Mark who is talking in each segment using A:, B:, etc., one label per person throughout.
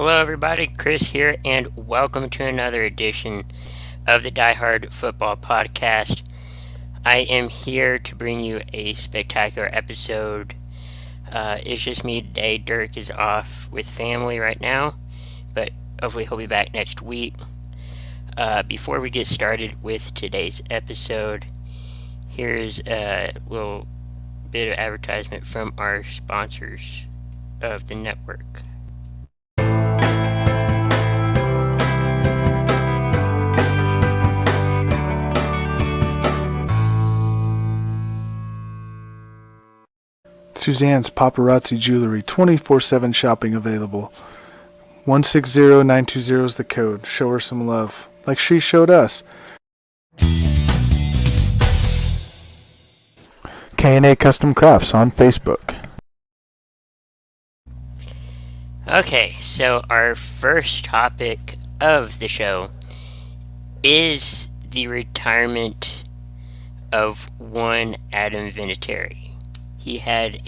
A: Hello, everybody. Chris here, and welcome to another edition of the Diehard Football Podcast. I am here to bring you a spectacular episode. It's just me today. Dirk is off with family right now, but hopefully he'll be back next week. Before we get started with today's episode, here's a little bit of advertisement from our sponsors of the network.
B: Suzanne's Paparazzi Jewelry, 24/7 shopping available. 160920 is the code. Show her some love, like she showed us. K&A Custom Crafts on Facebook.
A: Okay, so our first topic of the show is the retirement of one Adam Vinatieri. He had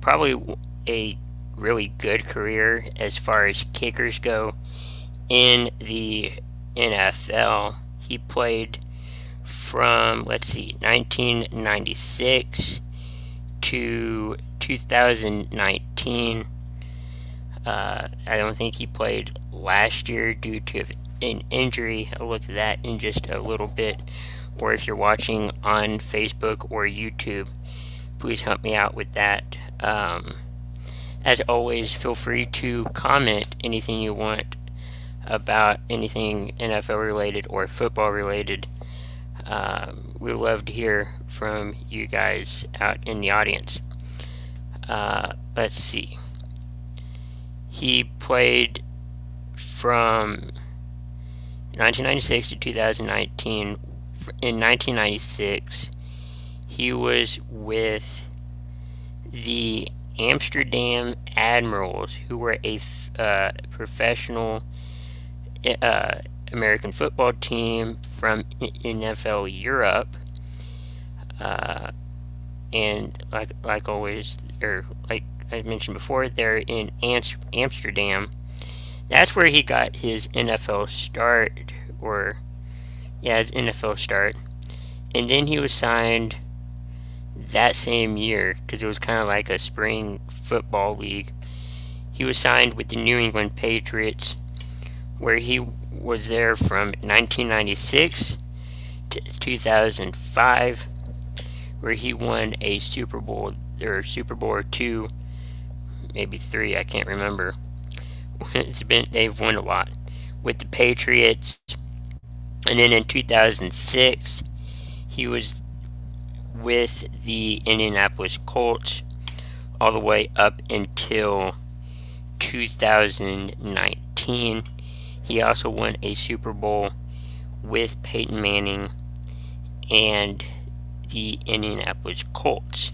A: probably a really good career as far as kickers go in the NFL. He played from, 1996 to 2019. I don't think he played last year due to an injury. I'll look at that in just a little bit. Or if you're watching on Facebook or YouTube, please help me out with that. As always, feel free to comment anything you want about anything NFL related or football related. We'd love to hear from you guys out in the audience. Let's see. He played from 1996 to 2019. In 1996, he was with the Amsterdam Admirals, who were a professional American football team from NFL Europe. And like always, or like I mentioned before, they're in Amsterdam. That's where he got his NFL start, his NFL start. And then he was signed that same year, because it was kind of like a spring football league. He was signed with the New England Patriots, where he was there from 1996 to 2005, where he won a Super Bowl, or Super Bowl or two, maybe three, I can't remember. They've won a lot with the Patriots. And then in 2006, he was with the Indianapolis Colts all the way up until 2019. He also won a Super Bowl with Peyton Manning and the Indianapolis Colts.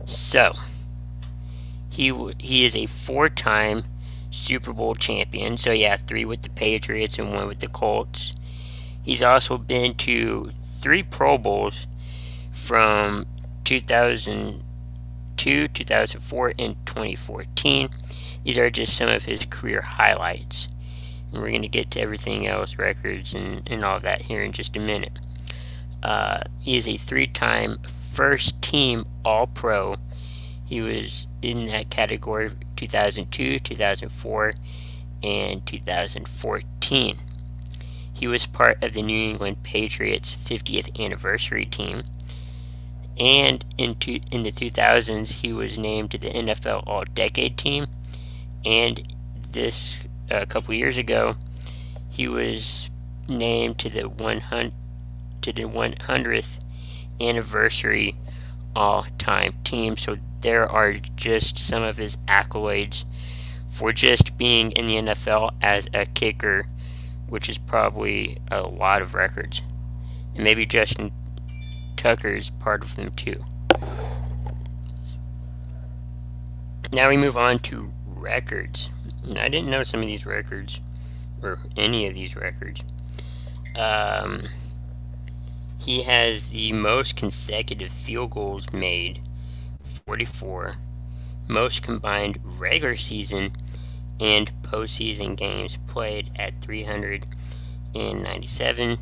A: So, he is a four-time Super Bowl champion. So yeah, three with the Patriots and one with the Colts. He's also been to three Pro Bowls from 2002, 2004, and 2014. These are just some of his career highlights. And we're going to get to everything else, records, and all of that here in just a minute. He is a three-time first-team All-Pro. He was in that category 2002, 2004, and 2014. He was part of the New England Patriots 50th anniversary team. And in the 2000s, he was named to the NFL All-Decade team. And this, a couple years ago, he was named to the 100th anniversary all-time team. So there are just some of his accolades for just being in the NFL as a kicker, which is probably a lot of records. And maybe Justin Tucker's part of them too. Now we move on to records. And I didn't know some of these records, or any of these records. He has the most consecutive field goals made, 44, most combined regular season and postseason games played at 397.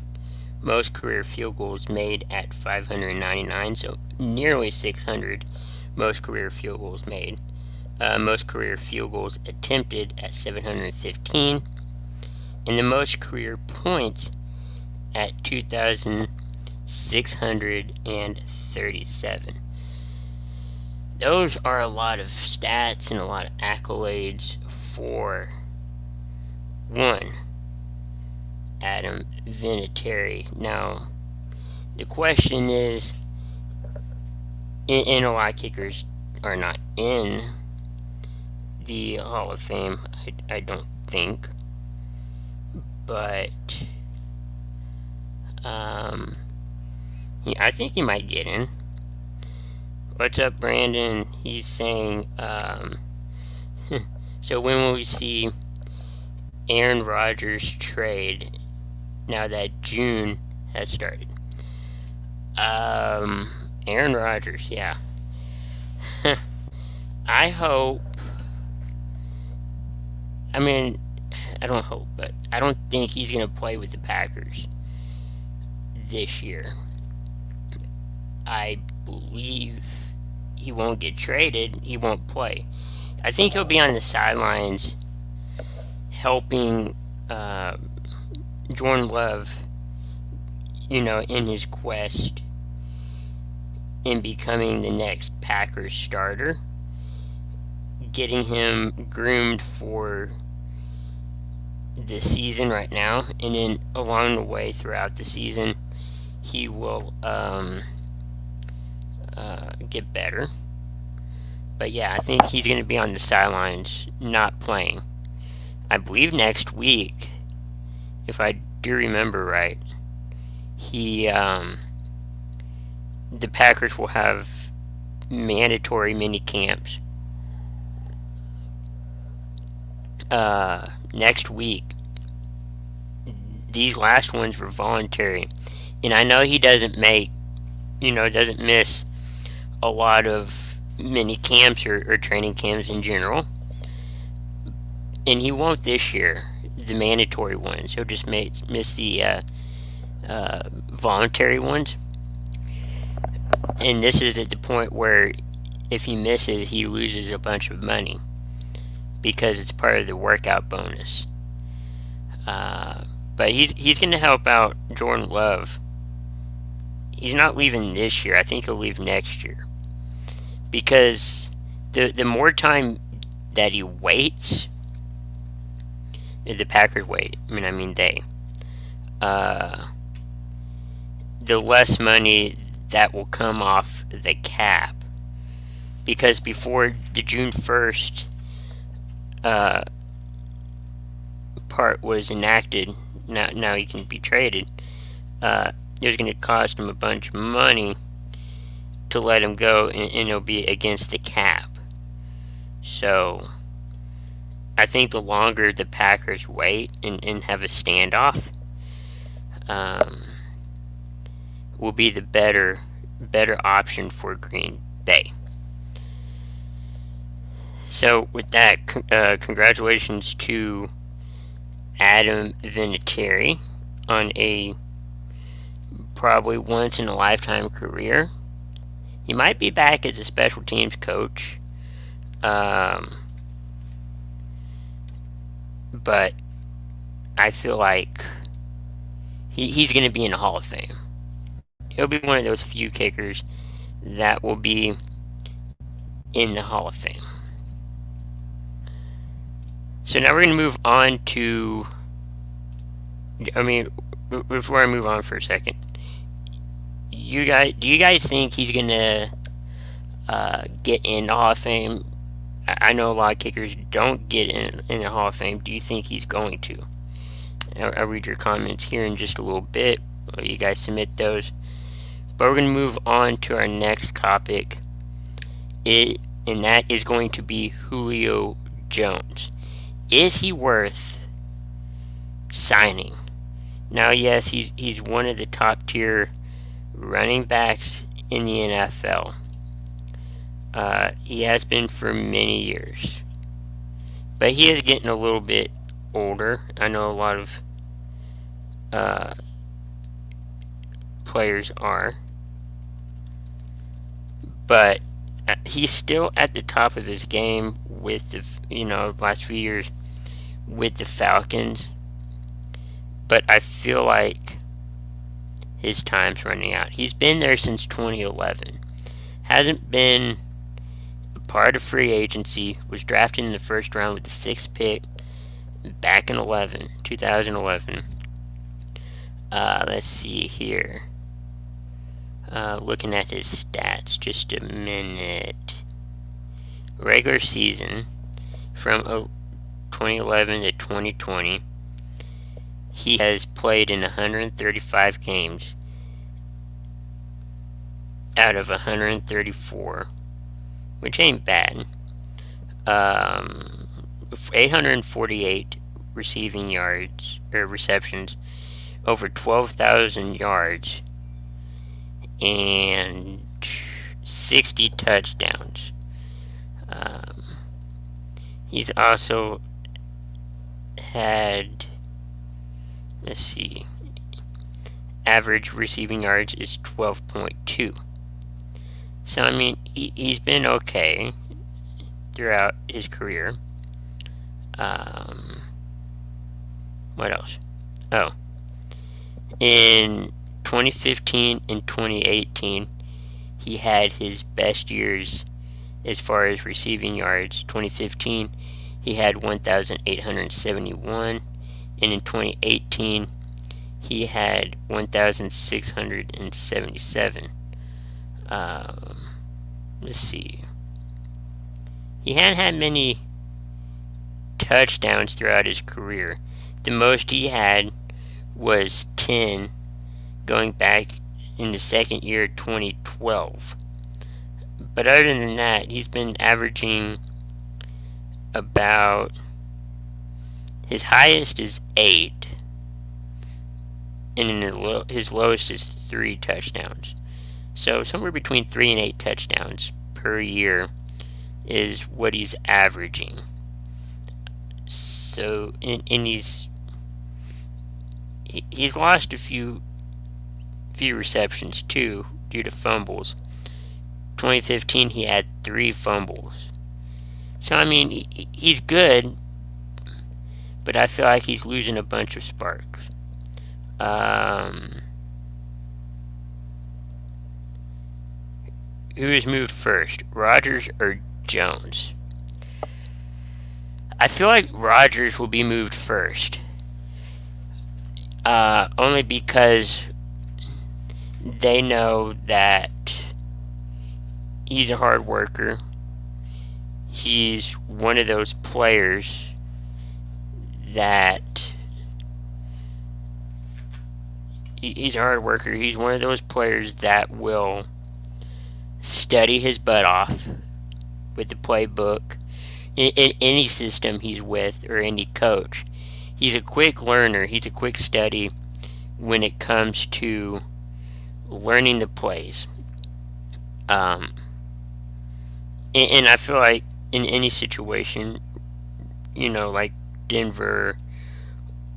A: Most career field goals made at 599, so nearly 600 most career field goals made. Most career field goals attempted at 715, and the most career points at 2,637. Those are a lot of stats and a lot of accolades for one Adam Vinatieri. Now, the question is, and a lot of kickers are not in the Hall of Fame, I don't think, but I think he might get in. What's up, Brandon? He's saying, so when will we see Aaron Rodgers trade now that June has started? Aaron Rodgers, yeah. I hope. I mean, I don't hope, but I don't think he's going to play with the Packers this year. I believe he won't get traded. He won't play. I think he'll be on the sidelines helping Jordan Love, in his quest in becoming the next Packers starter, getting him groomed for the season right now, and then along the way throughout the season, he will get better. But yeah, I think he's going to be on the sidelines, not playing. I believe next week, if I do remember right, the Packers will have mandatory mini camps next week. These last ones were voluntary, and I know he doesn't miss a lot of mini camps or training camps in general, and he won't this year, the mandatory ones. He'll just miss the voluntary ones, and this is at the point where if he misses, he loses a bunch of money because it's part of the workout bonus. But he's going to help out Jordan Love. He's not leaving this year. I think he'll leave next year, because the more time that he waits, the Packers wait. I mean they. The less money that will come off the cap, because before the June 1st part was enacted, now he can be traded. It was going to cost him a bunch of money to let him go, and it'll be against the cap. So I think the longer the Packers wait and have a standoff, will be the better option for Green Bay. So with that, congratulations to Adam Vinatieri on a probably once in a lifetime career. He might be back as a special teams coach, but I feel like he's going to be in the Hall of Fame. He'll be one of those few kickers that will be in the Hall of Fame. So now we're going to move on to, before I move on for a second, do you guys think he's going to get in the Hall of Fame? I know a lot of kickers don't get in the Hall of Fame. Do you think he's going to? I'll read your comments here in just a little bit. You guys submit those. But we're going to move on to our next topic, and that is going to be Julio Jones. Is he worth signing? Now, yes, he's one of the top tier running backs in the NFL. He has been for many years. But he is getting a little bit older. I know a lot of uh, players are. But he's still at the top of his game with the last few years with the Falcons. But I feel like his time's running out. He's been there since 2011. Hasn't been a part of free agency. Was drafted in the first round with the 6th pick back in 2011. Let's see here. Looking at his stats, just a minute. Regular season from 2011 to 2020, he has played in 135 games out of 134, which ain't bad. 848 receiving yards or receptions, over 12,000 yards, and 60 touchdowns. He's also had, let's see, average receiving yards is 12.2. So, I mean, he's been okay throughout his career. What else? Oh. In 2015 and 2018, he had his best years as far as receiving yards. 2015, he had 1,871, and in 2018, he had 1,677. Let's see. He hadn't had many touchdowns throughout his career. The most he had was 10 going back in the second year, 2012. But other than that, he's been averaging about, his highest is 8, and then his lowest is 3 touchdowns. So somewhere between 3 and 8 touchdowns per year is what he's averaging. So in he's lost a few receptions too due to fumbles. 2015 he had 3 fumbles. So I mean he's good, but I feel like he's losing a bunch of sparks. Who has moved first, Rodgers or Jones? I feel like Rodgers will be moved first. Only because they know that he's a hard worker. He's one of those players that he's a hard worker. He's one of those players that will study his butt off with the playbook in any system he's with or any coach. He's a quick learner. He's a quick study when it comes to learning the plays. And I feel like in any situation, like Denver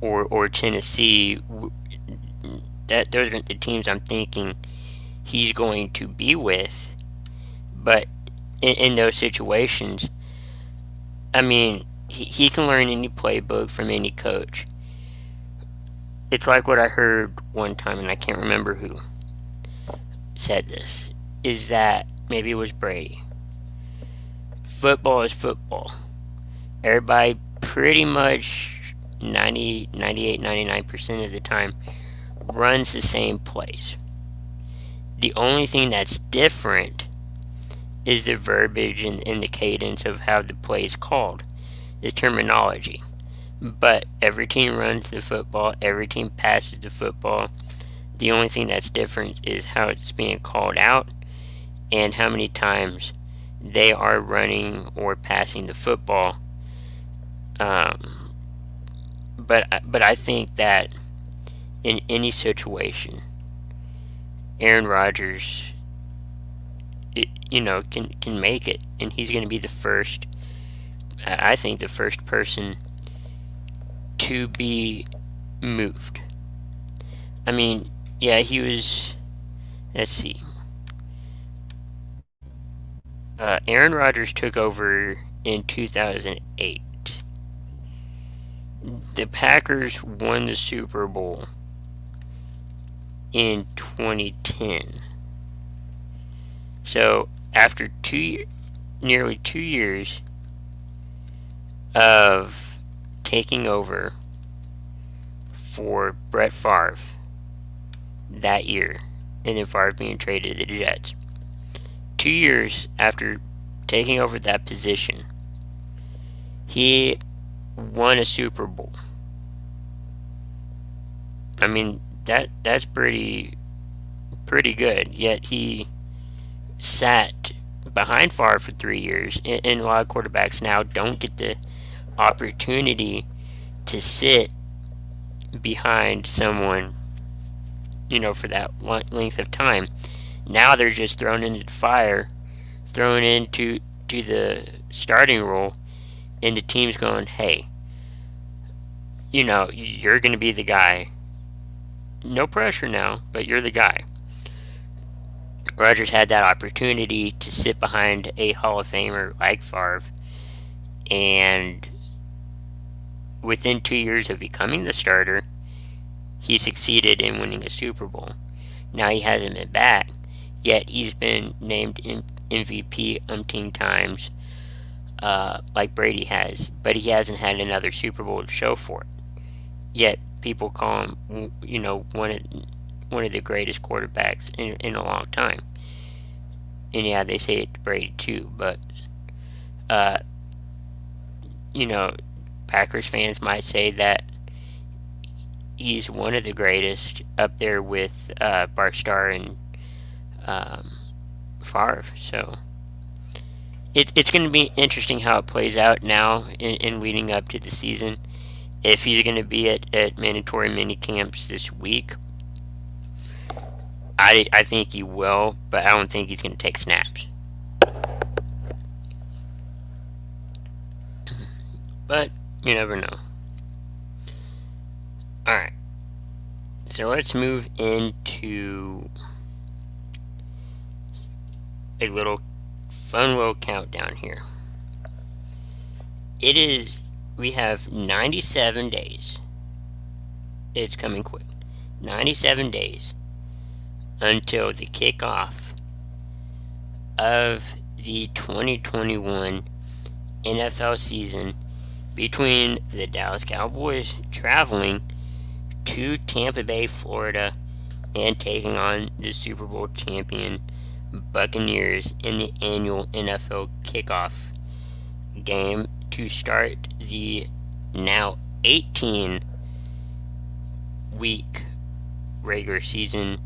A: or Tennessee, that those aren't the teams I'm thinking he's going to be with. But in those situations, I mean, he can learn any playbook from any coach. It's like what I heard one time, and I can't remember who said this, is that maybe it was Brady. Football is football. Everybody pretty much 90, 98, 99% of the time runs the same plays. The only thing that's different is the verbiage and the cadence of how the play is called, the terminology. But every team runs the football, every team passes the football. The only thing that's different is how it's being called out and how many times they are running or passing the football. But I think that in any situation, Aaron Rodgers, can make it, and he's going to be the first I think the first person to be moved. I mean, yeah, he was. Let's see. Aaron Rodgers took over in 2008. The Packers won the Super Bowl in 2010. So after nearly 2 years of taking over for Brett Favre that year, and then Favre being traded to the Jets, 2 years after taking over that position, he won a Super Bowl. I mean, that's pretty good. Yet he sat behind Favre for 3 years, and a lot of quarterbacks now don't get the opportunity to sit behind someone, for that length of time. Now they're just thrown into the fire, thrown into the starting role, and the team's going, hey, you're going to be the guy. No pressure now, but you're the guy. Rodgers had that opportunity to sit behind a Hall of Famer like Favre, and within 2 years of becoming the starter, he succeeded in winning a Super Bowl. Now he hasn't been back, yet he's been named MVP umpteen times, like Brady has, but he hasn't had another Super Bowl to show for it. Yet people call him, one of the greatest quarterbacks in a long time. And yeah, they say it to Brady too, but Packers fans might say that he's one of the greatest, up there with Bart Starr and Favre. So it's going to be interesting how it plays out now in leading up to the season. If he's going to be at mandatory mini camps this week, I think he will, but I don't think he's going to take snaps. But you never know. Alright, so let's move into a fun little countdown here. We have 97 days. It's coming quick. 97 days until the kickoff of the 2021 NFL season between the Dallas Cowboys traveling to Tampa Bay, Florida, and taking on the Super Bowl champion Buccaneers in the annual NFL kickoff game to start the now 18-week regular season,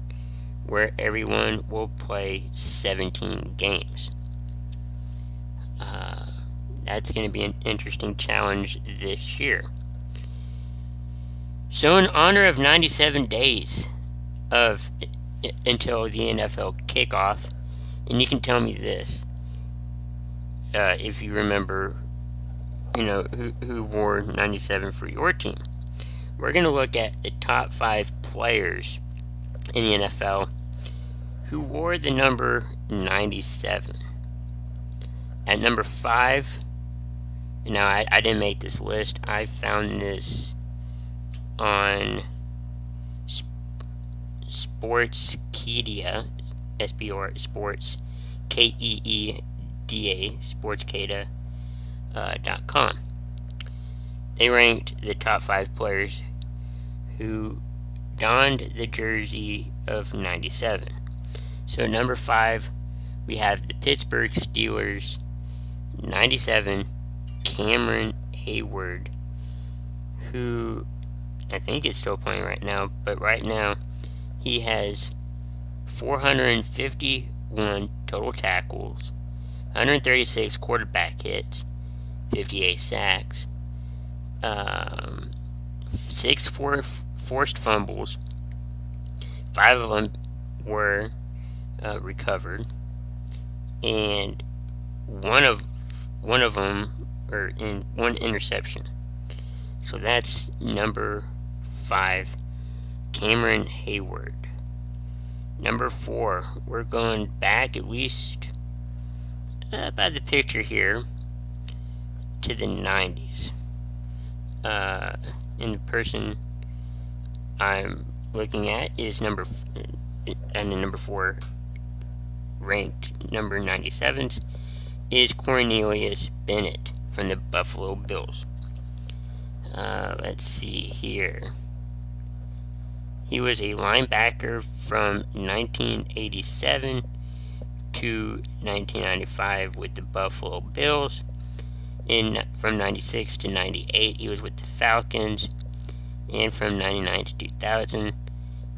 A: where everyone will play 17 games. That's going to be an interesting challenge this year. So in honor of 97 days until the NFL kickoff, and you can tell me this, if you remember, who wore 97 for your team. We're going to look at the top 5 players in the NFL who wore the number 97. At number 5, now I didn't make this list. I found this on Sportskeeda, Sports Keeda, Sportskeeda.com. They ranked the top 5 players who donned the jersey of 97. So number 5, we have the Pittsburgh Steelers 97, Cameron Hayward, who I think is still playing right now, but right now he has 451 total tackles, 136 quarterback hits, 58 sacks, 6 forced fumbles, 5 of them were recovered, and one of them or in 1 interception. So that's number 5, Cameron Hayward. Number 4, we're going back at least by the picture here to the 90s. And the person I'm looking at is number 4 ranked number 97 is Cornelius Bennett from the Buffalo Bills. Let's see here. He was a linebacker from 1987 to 1995 with the Buffalo Bills. From 96 to 98, he was with the Falcons. And from 99 to 2000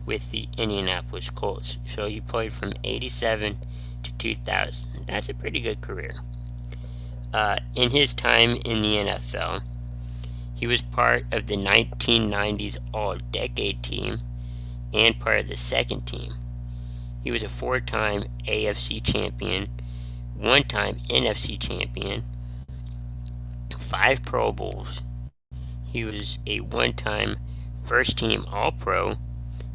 A: with the Indianapolis Colts. So he played from 87 to 2000. That's a pretty good career. In his time in the NFL, he was part of the 1990s All-Decade team and part of the second team. He was a 4-time AFC champion, 1-time NFC champion, 5 Pro Bowls. He was a 1-time first-team All-Pro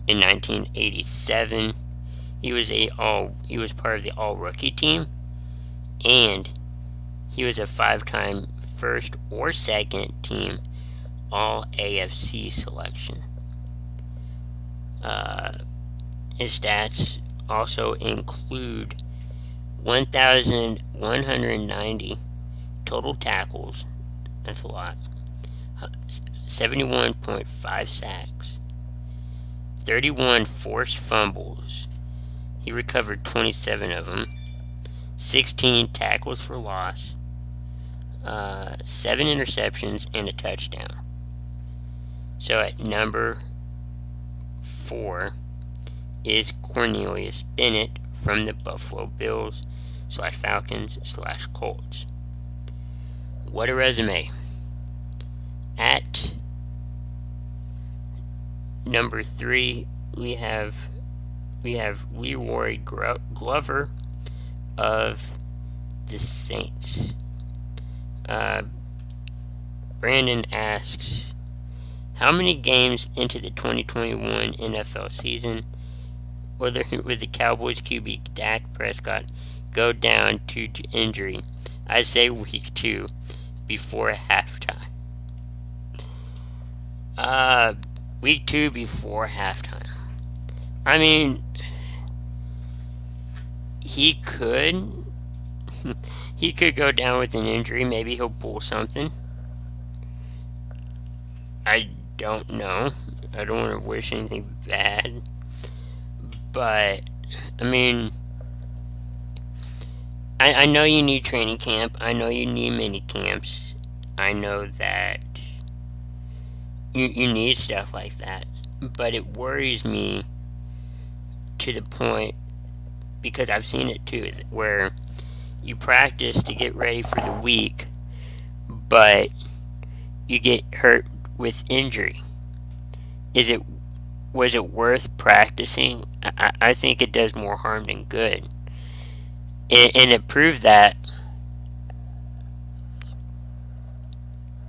A: in 1987. He was part of the All-Rookie team, and he was a 5-time first or second team All-AFC selection. His stats also include 1,190 total tackles. That's a lot. 71.5 sacks. 31 forced fumbles. He recovered 27 of them. 16 tackles for loss. 7 interceptions and a touchdown. So at number 4 is Cornelius Bennett from the Buffalo Bills / Falcons / Colts. What a resume. At number 3, we have Leroy Glover of the Saints. Brandon asks, how many games into the 2021 NFL season will the Cowboys QB Dak Prescott go down due to injury? I say week 2 before halftime. Week 2 before halftime. I mean, he could go down with an injury. Maybe he'll pull something. I don't know. I don't want to wish anything bad. But, I mean, I know you need training camp. I know you need mini camps. I know that you need stuff like that. But it worries me to the point, because I've seen it too, where you practice to get ready for the week, but you get hurt with injury. Was it worth practicing? I think it does more harm than good. And it proved that.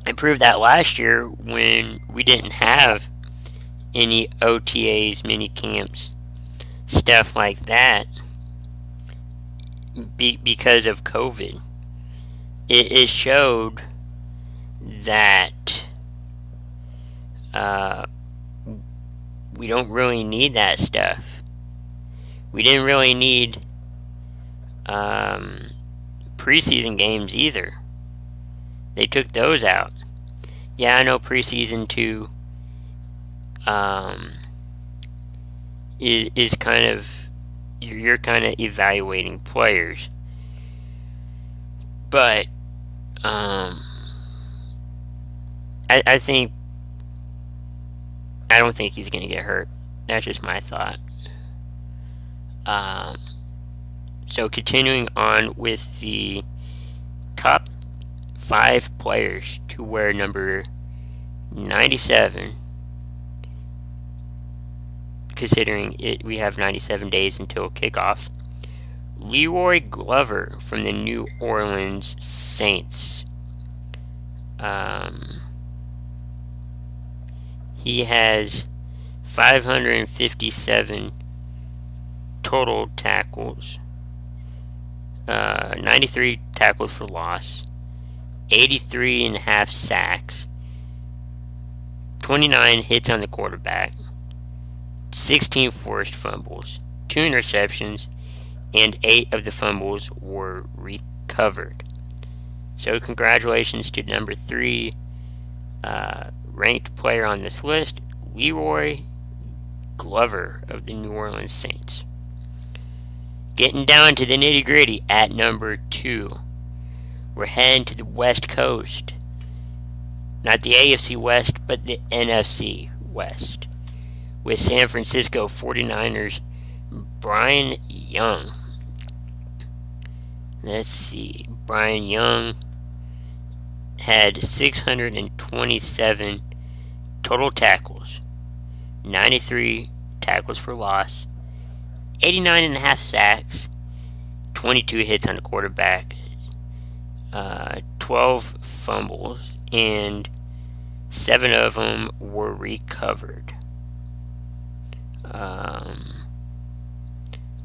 A: It proved that last year when we didn't have any OTAs, mini camps, stuff like that, because of COVID. It showed that we don't really need that stuff. We didn't really need preseason games either. They took those out. Yeah, I know preseason 2 is kind of, you're kind of evaluating players, but I don't think he's gonna get hurt. That's just my thought. So continuing on with the top 5 players to wear number 97, considering we have 97 days until kickoff. Leroy Glover from the New Orleans Saints. Um, he has 557 total tackles, 93 tackles for loss, 83 and a half sacks, 29 hits on the quarterback, 16 forced fumbles, 2 interceptions, and 8 of the fumbles were recovered. So congratulations to number 3 ranked player on this list, Leroy Glover of the New Orleans Saints. Getting down to the nitty gritty at number 2. We're heading to the West Coast. Not the AFC West, but the NFC West. With San Francisco 49ers, Brian Young. Let's see. Brian Young had 627 total tackles, 93 tackles for loss, 89 and a half sacks, 22 hits on the quarterback, 12 fumbles, and 7 of them were recovered.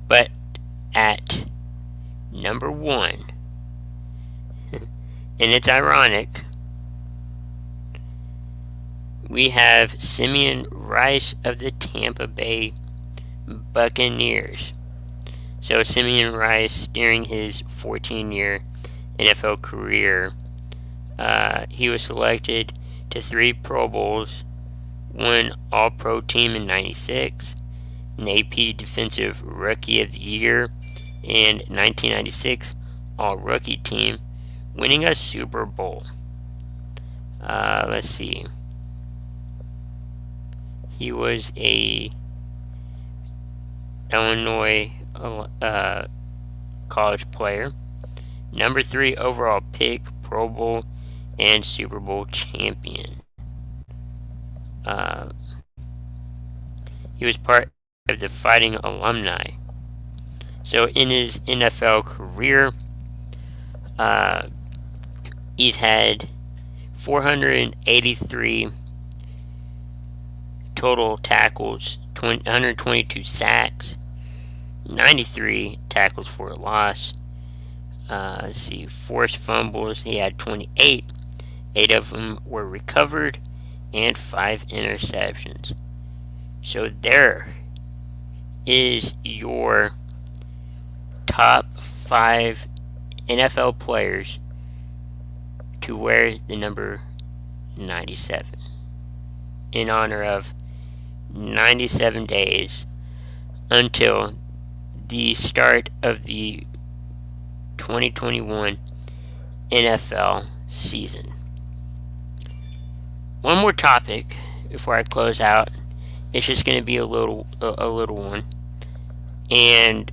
A: But at number 1, and it's ironic, we have Simeon Rice of the Tampa Bay Buccaneers. So Simeon Rice, during his 14-year NFL career, he was selected to 3 Pro Bowls, 1 All-Pro team in '96, an AP Defensive Rookie of the Year, and 1996 All-Rookie team, winning a Super Bowl. Let's see. He was a Illinois college player, number 3 overall pick, Pro Bowl and Super Bowl champion. He was part of the Fighting Alumni. So in his NFL career, he's had 483 total tackles, 122 sacks, 93 tackles for a loss. Let's see, forced fumbles, he had 28. 8 of them were recovered, and 5 interceptions. So there is your top 5 NFL players to wear the number 97 in honor of 97 days until the start of the 2021 NFL season. One more topic before I close out. It's just going to be a little one, and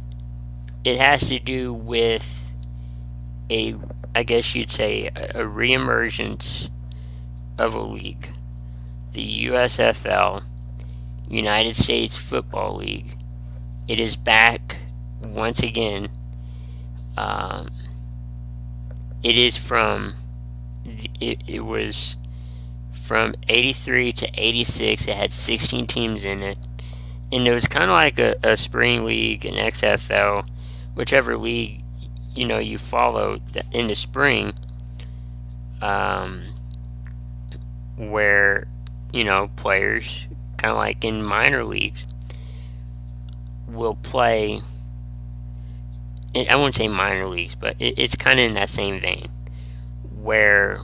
A: it has to do with I guess you'd say, a reemergence of a league, the USFL, United States Football League. It is back once again. It is from it was from 83 to 86. It had 16 teams in it, and it was kind of like a spring league, an XFL, whichever league you follow in the spring, where players, kind of like in minor leagues, will play. I wouldn't say minor leagues, but it's kind of in that same vein, where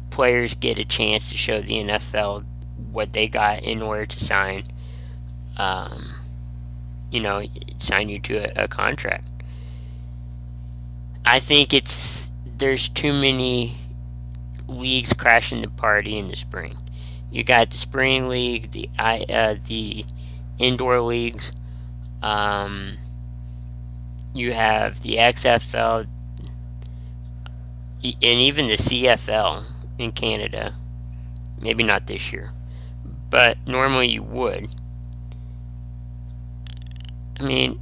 A: players get a chance to show the NFL what they got in order to sign you to a contract. I think there's too many leagues crashing the party in the spring. You got the spring league, the indoor leagues. You have the XFL, and even the CFL in Canada. Maybe not this year, but normally you would. I mean,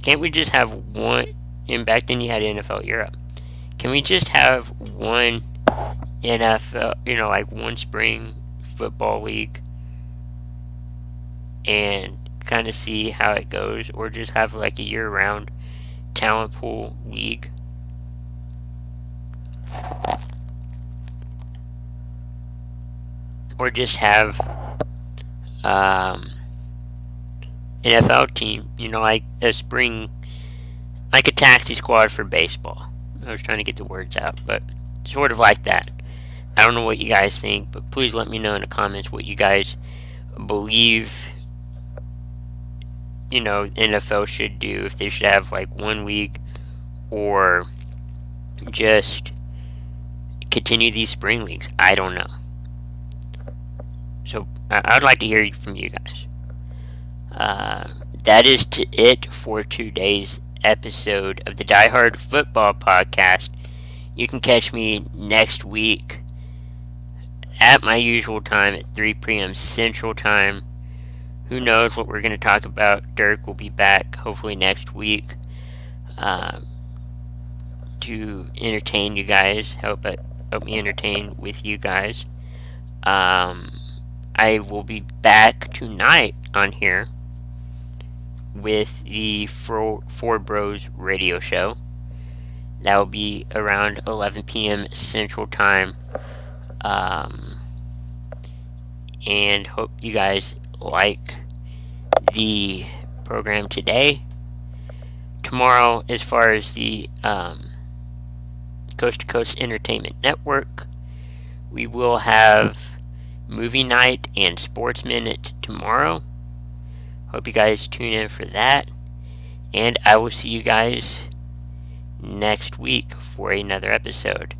A: can't we just have one? And back then you had NFL Europe. Can we just have one NFL, like one spring football league and kind of see how it goes, or just have like a year-round talent pool league? Or just have NFL team, like a spring, like a taxi squad for baseball. I was trying to get the words out, but sort of like that. I don't know what you guys think, but please let me know in the comments what you guys believe, NFL should do, if they should have like one league or just continue these spring leagues. I don't know. So I'd like to hear from you guys. That is it for today's episode of the Diehard Football Podcast. You can catch me next week at my usual time at 3 p.m. Central Time. Who knows what we're going to talk about? Dirk will be back hopefully next week to entertain you guys. Help me entertain with you guys. I will be back tonight on here with the Four Bros radio show. That will be around 11 p.m. Central Time. And hope you guys like the program today. Tomorrow, as far as the Coast to Coast Entertainment Network, we will have Movie Night and Sports Minute tomorrow. Hope you guys tune in for that. And I will see you guys next week for another episode.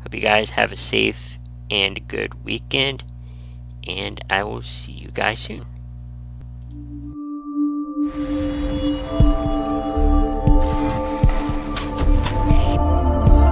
A: Hope you guys have a safe and good weekend. And I will see you guys soon.